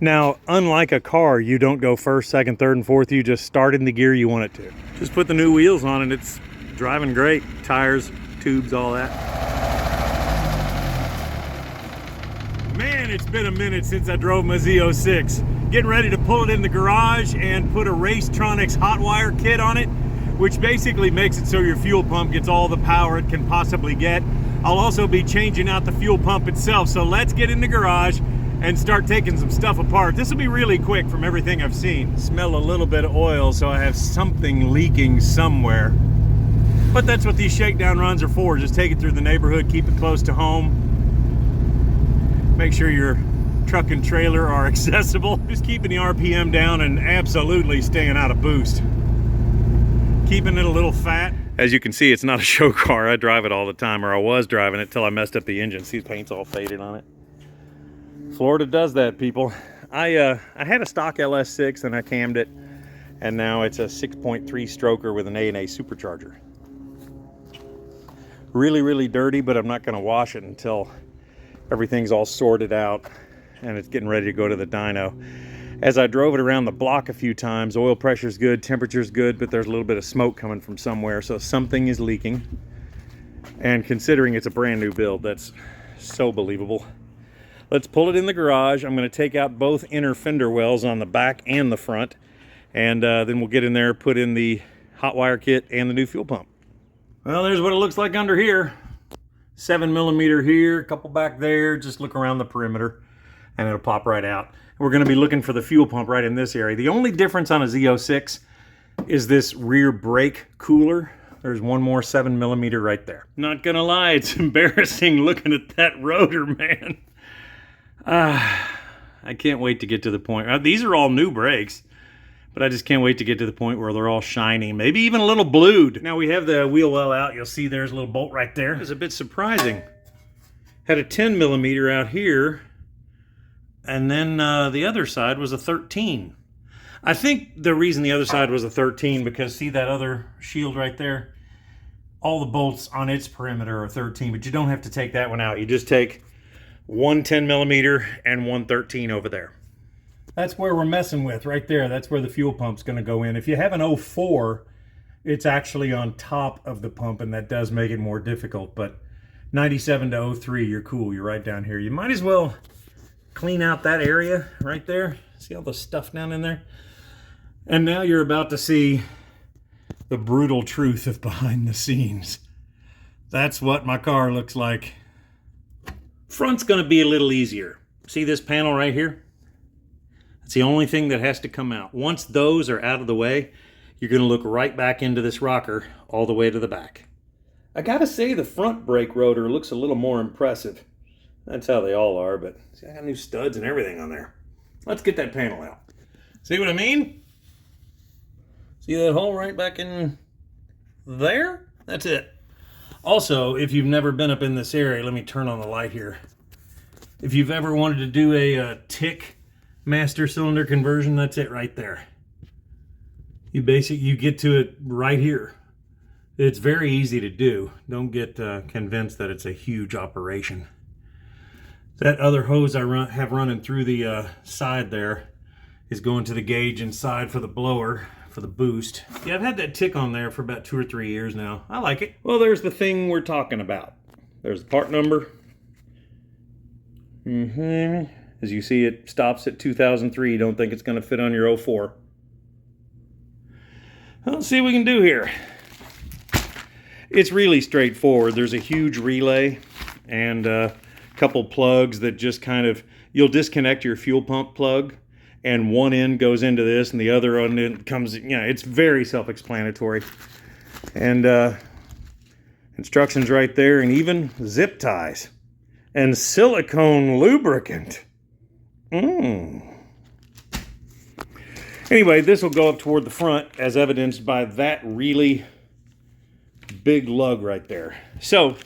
Now, unlike a car, you don't go first, second, third, and fourth. You just start in the gear you want it to. Just put the new wheels on and it's driving great. Tires, tubes, all that. Man, it's been a minute since I drove my Z06. Getting ready to pull it in the garage and put a Racetronics hot wire kit on it, which basically makes it so your fuel pump gets all the power it can possibly get. I'll also be changing out the fuel pump itself. So let's get in the garage and start taking some stuff apart. This will be really quick from everything I've seen. Smell a little bit of oil, so I have something leaking somewhere. But that's what these shakedown runs are for. Just take it through the neighborhood, keep it close to home. Make sure your truck and trailer are accessible. Just keeping the RPM down and absolutely staying out of boost. Keeping it a little fat. As you can see, it's not a show car. I drive it all the time, or I was driving it till I messed up the engine. See, the paint's all faded on it. Florida does that, people. I had a stock LS6 and I cammed it, and now it's a 6.3 stroker with an A&A supercharger. Really, really dirty, but I'm not going to wash it until everything's all sorted out and it's getting ready to go to the dyno. As I drove it around the block a few times, oil pressure's good, temperature's good, but there's a little bit of smoke coming from somewhere, so something is leaking. And considering it's a brand new build, that's so believable. Let's pull it in the garage. I'm going to take out both inner fender wells on the back and the front, and then we'll get in there, put in the hot wire kit and the new fuel pump. Well, there's what it looks like under here. 7mm here, a couple back there. Just look around the perimeter and it'll pop right out. We're going to be looking for the fuel pump right in this area. The only difference on a Z06 is this rear brake cooler. There's one more 7mm right there. Not gonna lie, it's embarrassing looking at that rotor, man. I can't wait to get to the point. These are all new brakes, but I just can't wait to get to the point where they're all shiny, maybe even a little blued. Now we have the wheel well out. You'll see there's a little bolt right there. It's a bit surprising. Had a 10mm out here, and then the other side was a 13. I think the reason the other side was a 13 because see that other shield right there? All the bolts on its perimeter are 13, but you don't have to take that one out. You just take one 10mm and one 13 over there. That's where we're messing with right there. That's where the fuel pump's going to go in. If you have an 04, it's actually on top of the pump, and that does make it more difficult. But 97 to 03, you're cool. You're right down here. You might as well clean out that area right there. See all the stuff down in there? And now you're about to see the brutal truth of behind the scenes. That's what my car looks like. Front's going to be a little easier. See this panel right here? It's the only thing that has to come out. Once those are out of the way, you're going to look right back into this rocker all the way to the back. I gotta say the front brake rotor looks a little more impressive. That's how they all are, but see, I got new studs and everything on there. Let's get that panel out. See what I mean? See that hole right back in there? That's it. Also, if you've never been up in this area, let me turn on the light here. If you've ever wanted to do a tick master cylinder conversion, that's it right there. You get to it right here. It's very easy to do. Don't get convinced that it's a huge operation. That other hose I have running through the side there is going to the gauge inside for the blower, for the boost. Yeah, I've had that tick on there for about 2 or 3 years now. I like it. Well, there's the thing we're talking about. There's the part number. As you see, it stops at 2003. Don't think it's going to fit on your 04. Let's see what we can do here. It's really straightforward. There's a huge relay and a couple plugs that just kind of, you'll disconnect your fuel pump plug and one end goes into this and the other end comes, it's very self-explanatory. And instructions right there, and even zip ties and silicone lubricant. Anyway, this will go up toward the front as evidenced by that really big lug right there. So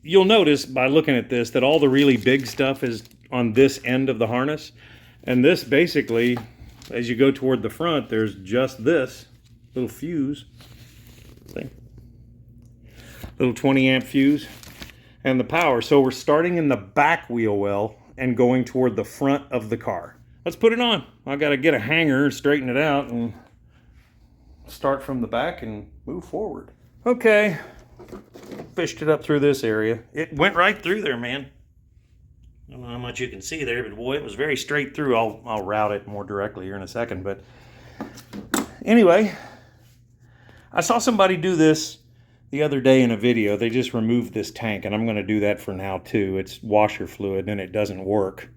you'll notice by looking at this that all the really big stuff is on this end of the harness. And this basically, as you go toward the front, there's just this little fuse. See? Little 20 amp fuse and the power. So we're starting in the back wheel well and going toward the front of the car. let's put it on. I got to get a hanger, straighten it out, and start from the back and move forward. Okay, fished it up through this area. It went right through there, man. I don't know how much you can see there, but boy, it was very straight through. I'll route it more directly here in a second. But anyway, I saw somebody do this the other day in a video. They just removed this tank, and I'm going to do that for now too. It's washer fluid, and it doesn't work.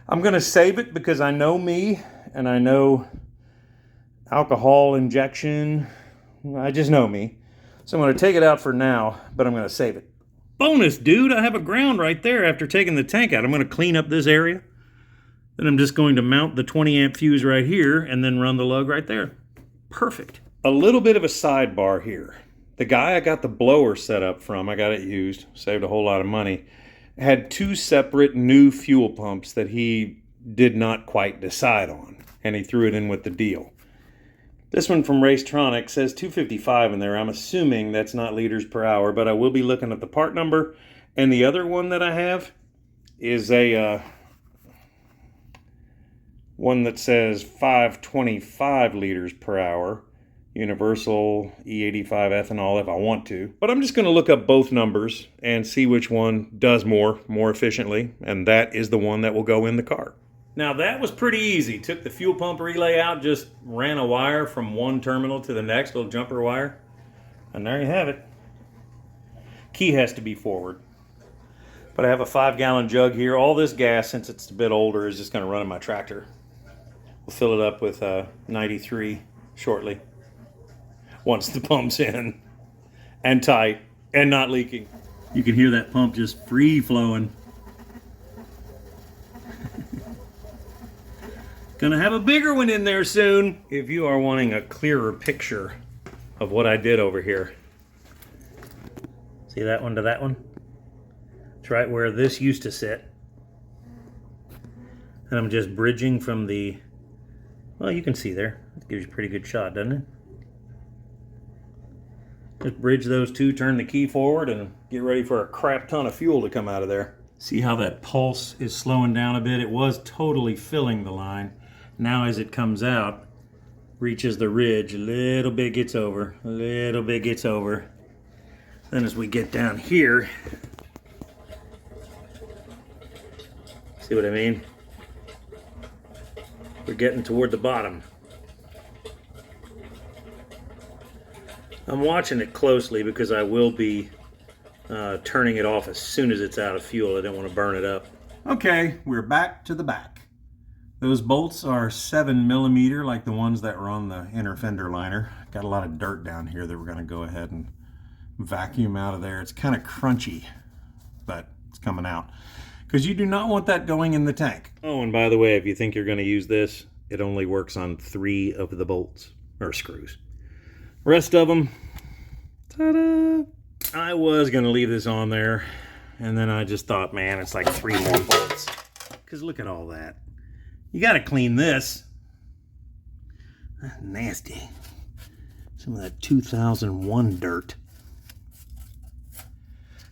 I'm going to save it because I know me, and I know alcohol injection. I just know me. So I'm going to take it out for now, but I'm going to save it. Bonus, dude, I have a ground right there after taking the tank out. I'm going to clean up this area. Then I'm just going to mount the 20 amp fuse right here and then run the lug right there. Perfect. A little bit of a sidebar here. The guy I got the blower set up from, I got it used, saved a whole lot of money, had 2 separate new fuel pumps that he did not quite decide on, and he threw it in with the deal. This one from Racetronic says 255 in there. I'm assuming that's not liters per hour, but I will be looking at the part number. And the other one that I have is a one that says 525 liters per hour. Universal E85 ethanol if I want to. But I'm just going to look up both numbers and see which one does more efficiently. And that is the one that will go in the car. Now that was pretty easy. Took the fuel pump relay out, just ran a wire from one terminal to the next, little jumper wire. And there you have it. Key has to be forward. But I have a 5-gallon jug here. All this gas, since it's a bit older, is just going to run in my tractor. We'll fill it up with 93 shortly. Once the pump's in and tight and not leaking. You can hear that pump just free flowing. Gonna have a bigger one in there soon. If you are wanting a clearer picture of what I did over here. See that one to that one? It's right where this used to sit. And I'm just bridging from the, well, you can see there. It gives you a pretty good shot, doesn't it? Just bridge those two, turn the key forward, and get ready for a crap ton of fuel to come out of there. See how that pulse is slowing down a bit? It was totally filling the line. Now as it comes out, reaches the ridge, a little bit gets over, a little bit gets over. Then as we get down here, see what I mean? We're getting toward the bottom. I'm watching it closely because I will be turning it off as soon as it's out of fuel. I don't want to burn it up. Okay, we're back to the back. Those bolts are 7mm like the ones that were on the inner fender liner. Got a lot of dirt down here that we're going to go ahead and vacuum out of there. It's kind of crunchy, but it's coming out. Because you do not want that going in the tank. Oh, and by the way, if you think you're going to use this, it only works on 3 of the bolts, or screws. Rest of them, ta-da! I was going to leave this on there, and then I just thought, man, it's like 3 more bolts. Because look at all that. You got to clean this. That's nasty. Some of that 2001 dirt.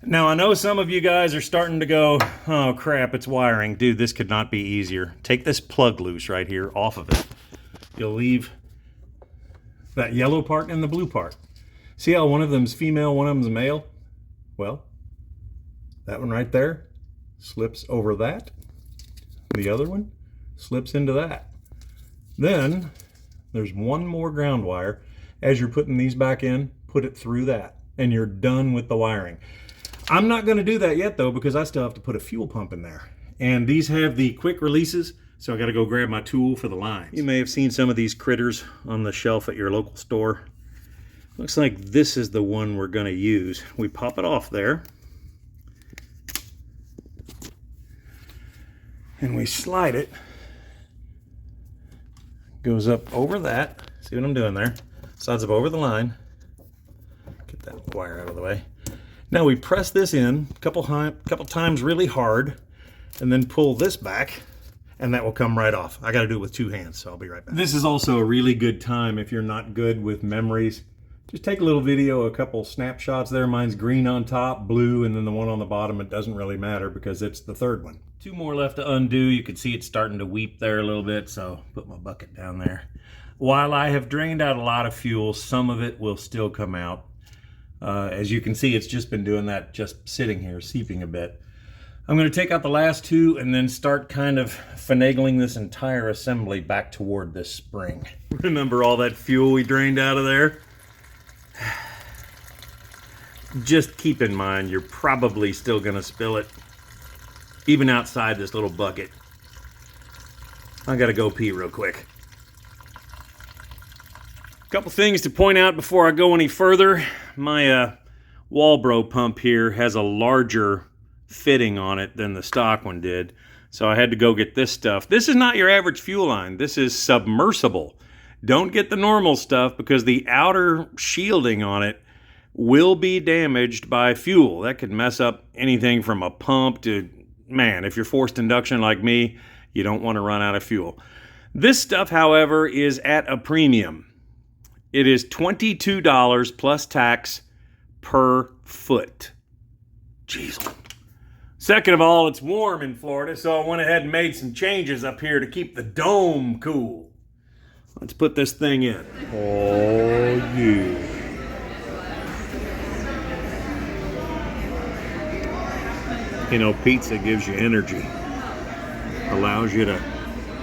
Now, I know some of you guys are starting to go, oh crap, it's wiring. Dude, this could not be easier. Take this plug loose right here off of it. You'll leave that yellow part and the blue part. See how one of them's female, one of them's male? Well, that one right there slips over that. The other one slips into that. Then there's one more ground wire. As you're putting these back in, put it through that and you're done with the wiring. I'm not going to do that yet though, because I still have to put a fuel pump in there. And these have the quick releases, so I got to go grab my tool for the lines. You may have seen some of these critters on the shelf at your local store. Looks like this is the one we're going to use. We pop it off there. And we slide it. Goes up over that. See what I'm doing there? Slides up over the line. Get that wire out of the way. Now we press this in a couple times really hard, and then pull this back, and that will come right off. I got to do it with 2 hands, so I'll be right back. This is also a really good time if you're not good with memories. Just take a little video, a couple snapshots there. Mine's green on top, blue, and then the one on the bottom, it doesn't really matter because it's the third one. 2 more left to undo. You can see it's starting to weep there a little bit, so put my bucket down there. While I have drained out a lot of fuel, some of it will still come out. As you can see, it's just been doing that, just sitting here, seeping a bit. I'm going to take out the last 2 and then start kind of finagling this entire assembly back toward this spring. Remember all that fuel we drained out of there? Just keep in mind, you're probably still going to spill it, even outside this little bucket. I got to go pee real quick. Couple things to point out before I go any further. My Walbro pump here has a larger fitting on it than the stock one did, so I had to go get this stuff. This is not your average fuel line. This is submersible. Don't get the normal stuff because the outer shielding on it will be damaged by fuel. That could mess up anything from a pump to, man, if you're forced induction like me, you don't want to run out of fuel. This stuff, however, is at a premium. It is $22 plus tax per foot. Jeez. Second of all, it's warm in Florida, so I went ahead and made some changes up here to keep the dome cool. Let's put this thing in. Oh, yeah. You know, pizza gives you energy. Allows you to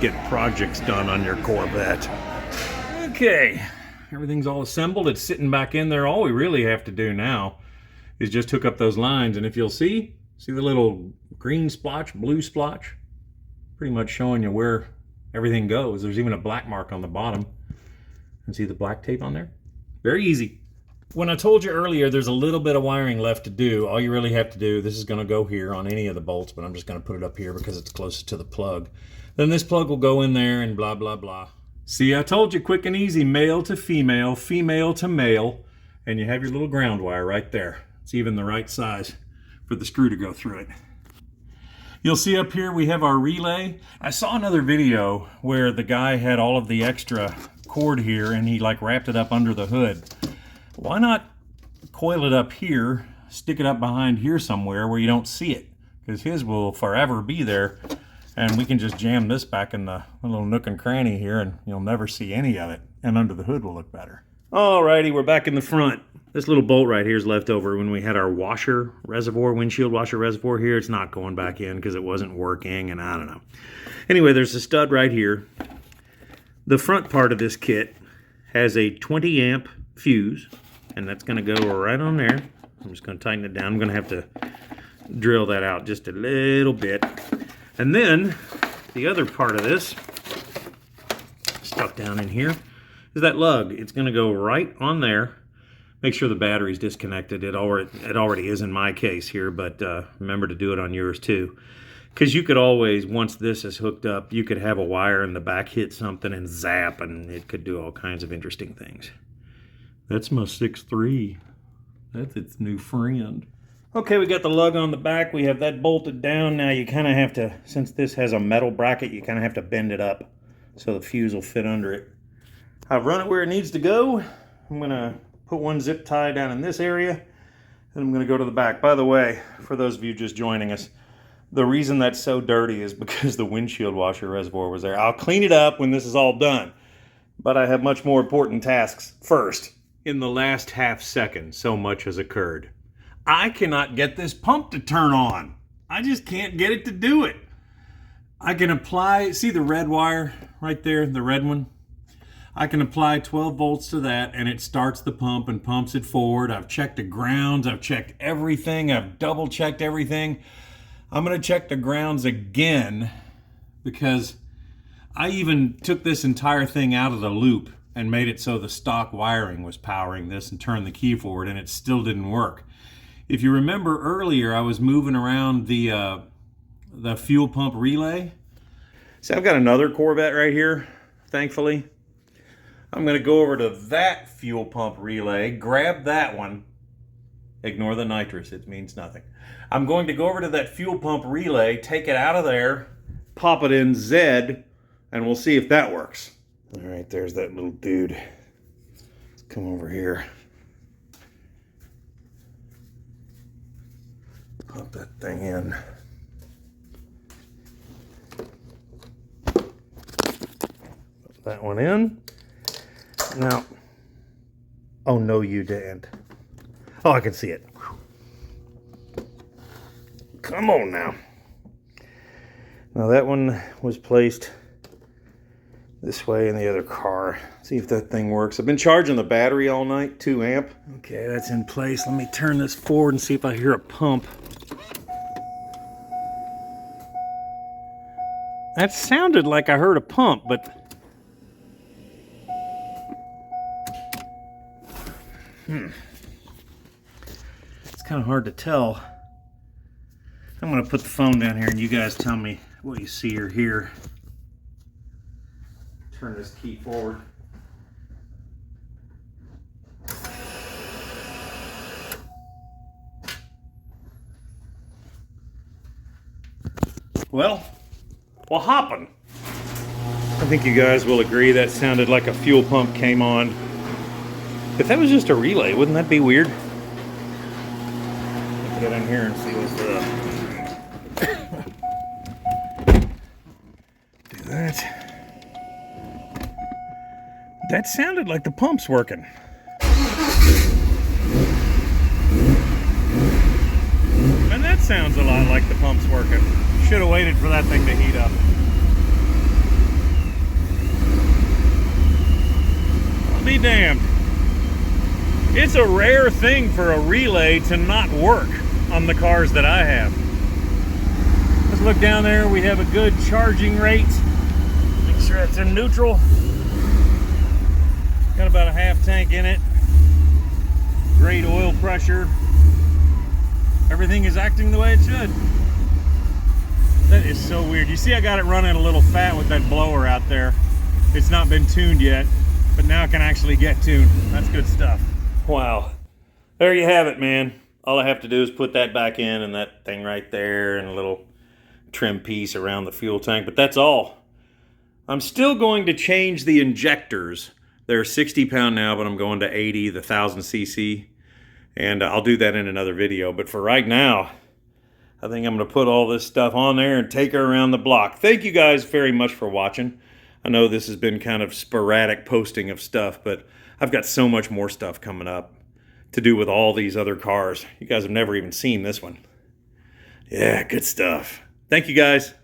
get projects done on your Corvette. Okay. Everything's all assembled. It's sitting back in there. All we really have to do now is just hook up those lines. And if you'll see the little green splotch, blue splotch? Pretty much showing you where everything goes. There's even a black mark on the bottom. And see the black tape on there? Very easy. When I told you earlier there's a little bit of wiring left to do, all you really have to do, this is going to go here on any of the bolts, but I'm just going to put it up here because it's closest to the plug. Then this plug will go in there and blah, blah, blah. See, I told you, quick and easy, male to female, female to male, and you have your little ground wire right there. It's even the right size for the screw to go through it. You'll see up here we have our relay. I saw another video where the guy had all of the extra cord here and he like wrapped it up under the hood. Why not coil it up here, stick it up behind here somewhere where you don't see it? Because his will forever be there. And we can just jam this back in the little nook and cranny here and you'll never see any of it. And under the hood will look better. Alrighty, we're back in the front. This little bolt right here is left over when we had our washer reservoir, windshield washer reservoir here. It's not going back in because it wasn't working and I don't know. Anyway, there's a stud right here. The front part of this kit has a 20 amp fuse and that's going to go right on there. I'm just going to tighten it down. I'm going to have to drill that out just a little bit. And then the other part of this, stuck down in here, is that lug. It's going to go right on there. Make sure the battery's disconnected. It already is in my case here, but remember to do it on yours too. Because you could always, once this is hooked up, you could have a wire in the back hit something and zap, and it could do all kinds of interesting things. That's my 6.3. That's its new friend. Okay, we got the lug on the back. We have that bolted down. Now you kind of have to, since this has a metal bracket, you kind of have to bend it up so the fuse will fit under it. I've run it where it needs to go. I'm going to put one zip tie down in this area, and I'm going to go to the back. By the way, for those of you just joining us, the reason that's so dirty is because the windshield washer reservoir was there. I'll clean it up when this is all done, but I have much more important tasks first. In the last half second, so much has occurred. I cannot get this pump to turn on. I just can't get it to do it. I can apply, see the red wire right there, the red one? I can apply 12 volts to that and it starts the pump and pumps it forward. I've checked the grounds, I've checked everything, I've double checked everything. I'm gonna check the grounds again because I even took this entire thing out of the loop and made it so the stock wiring was powering this and turned the key forward and it still didn't work. If you remember earlier, I was moving around the fuel pump relay. See, I've got another Corvette right here, thankfully. I'm going to go over to that fuel pump relay, grab that one. Ignore the nitrous, it means nothing. I'm going to go over to that fuel pump relay, take it out of there, pop it in Z, and we'll see if that works. All right, there's that little dude. Let's come over here. Pop that thing in. that one in. Now, oh no, you didn't. Oh, I can see it. Come on now. Now that one was placed this way in the other car. See if that thing works. I've been charging the battery all night, 2 amp. Okay, that's in place. Let me turn this forward and see if I hear a pump. That sounded like I heard a pump, but it's kind of hard to tell. I'm going to put the phone down here and you guys tell me what you see or hear. Turn this key forward. Well, hoppin'. I think you guys will agree that sounded like a fuel pump came on. If that was just a relay, wouldn't that be weird? Let's get in here and see what's up. Do that. That sounded like the pump's working. And that sounds a lot like the pump's working. Should have waited for that thing to heat up. I'll be damned. It's a rare thing for a relay to not work on the cars that I have. Let's look down there. We have a good charging rate. Make sure it's in neutral. Got about a half tank in it. Great oil pressure. Everything is acting the way it should. That is so weird. You see I got it running a little fat with that blower out there. It's not been tuned yet, but now it can actually get tuned. That's good stuff. Wow. There you have it, man. All I have to do is put that back in and that thing right there and a little trim piece around the fuel tank, but that's all. I'm still going to change the injectors. They're 60 pound now, but I'm going to 80, the 1000 cc. And I'll do that in another video. But for right now, I think I'm going to put all this stuff on there and take her around the block. Thank you guys very much for watching. I know this has been kind of sporadic posting of stuff, but I've got so much more stuff coming up to do with all these other cars. You guys have never even seen this one. Yeah, good stuff. Thank you guys.